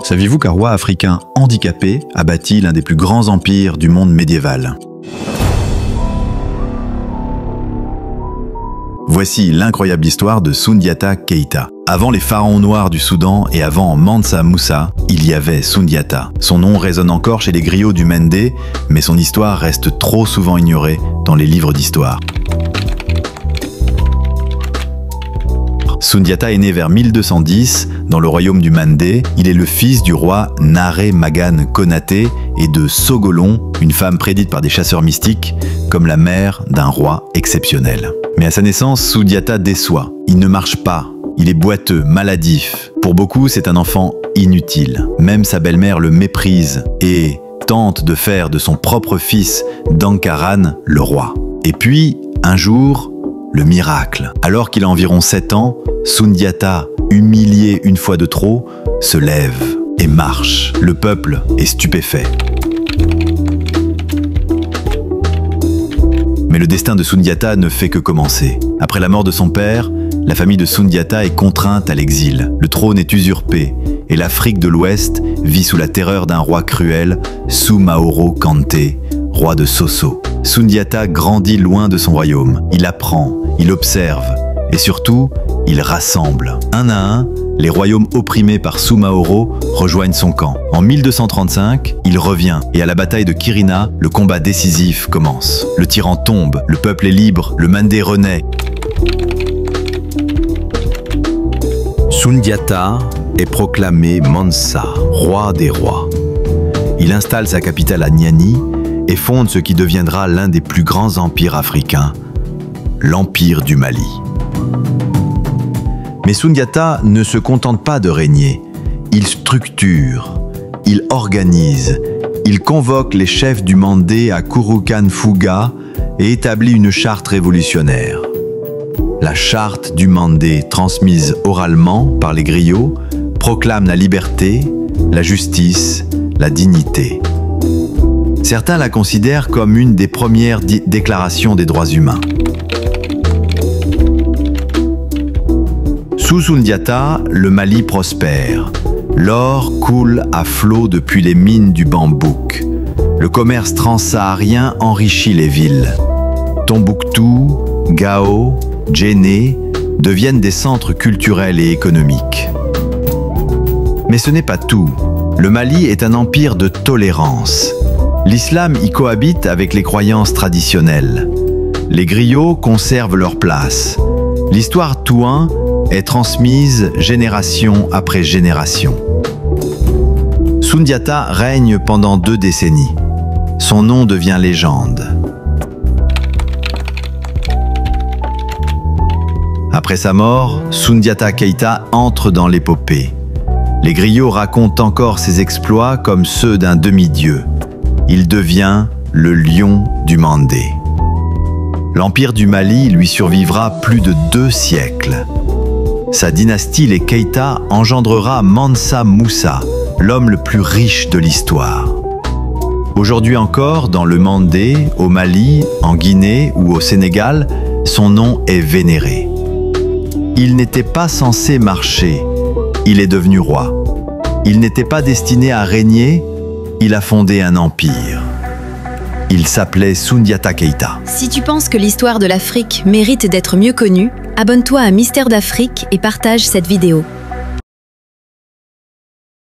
Saviez-vous qu'un roi africain handicapé a bâti l'un des plus grands empires du monde médiéval? Voici l'incroyable histoire de Soundiata Keita. Avant les pharaons noirs du Soudan et avant Mansa Moussa, il y avait Soundiata. Son nom résonne encore chez les griots du Mende, mais son histoire reste trop souvent ignorée dans les livres d'histoire. Soundiata est né vers 1210 dans le royaume du Mandé. Il est le fils du roi Naré Magane Konaté et de Sogolon, une femme prédite par des chasseurs mystiques comme la mère d'un roi exceptionnel. Mais à sa naissance, Soundiata déçoit. Il ne marche pas, il est boiteux, maladif. Pour beaucoup, c'est un enfant inutile. Même sa belle-mère le méprise et tente de faire de son propre fils Dankaran le roi. Et puis, un jour, le miracle. Alors qu'il a environ 7 ans, Soundiata, humilié une fois de trop, se lève et marche. Le peuple est stupéfait. Mais le destin de Soundiata ne fait que commencer. Après la mort de son père, la famille de Soundiata est contrainte à l'exil. Le trône est usurpé et l'Afrique de l'Ouest vit sous la terreur d'un roi cruel, Soumaoro Kanté, roi de Sosso. Soundiata grandit loin de son royaume. Il apprend, il observe et surtout, il rassemble. Un à un, les royaumes opprimés par Soumaoro rejoignent son camp. En 1235, il revient et à la bataille de Kirina, le combat décisif commence. Le tyran tombe, le peuple est libre, le Mandé renaît. Soundiata est proclamé Mansa, roi des rois. Il installe sa capitale à Niani et fonde ce qui deviendra l'un des plus grands empires africains, l'Empire du Mali. Mais Soundiata ne se contente pas de régner. Il structure, il organise, il convoque les chefs du Mandé à Kouroukan-Fouga et établit une charte révolutionnaire. La charte du Mandé, transmise oralement par les griots, proclame la liberté, la justice, la dignité. Certains la considèrent comme une des premières déclarations des droits humains. Sous Soundiata, le Mali prospère. L'or coule à flot depuis les mines du Bambouk. Le commerce transsaharien enrichit les villes. Tombouctou, Gao, Djenné deviennent des centres culturels et économiques. Mais ce n'est pas tout. Le Mali est un empire de tolérance. L'islam y cohabite avec les croyances traditionnelles. Les griots conservent leur place. L'histoire touin est transmise génération après génération. Soundiata règne pendant 2 décennies. Son nom devient légende. Après sa mort, Soundiata Keita entre dans l'épopée. Les griots racontent encore ses exploits comme ceux d'un demi-dieu. Il devient le lion du Mandé. L'empire du Mali lui survivra plus de 2 siècles. Sa dynastie, les Keita, engendrera Mansa Moussa, l'homme le plus riche de l'histoire. Aujourd'hui encore, dans le Mandé, au Mali, en Guinée ou au Sénégal, son nom est vénéré. Il n'était pas censé marcher, il est devenu roi. Il n'était pas destiné à régner, il a fondé un empire. Il s'appelait Soundiata Keita. Si tu penses que l'histoire de l'Afrique mérite d'être mieux connue, abonne-toi à Mystère d'Afrique et partage cette vidéo.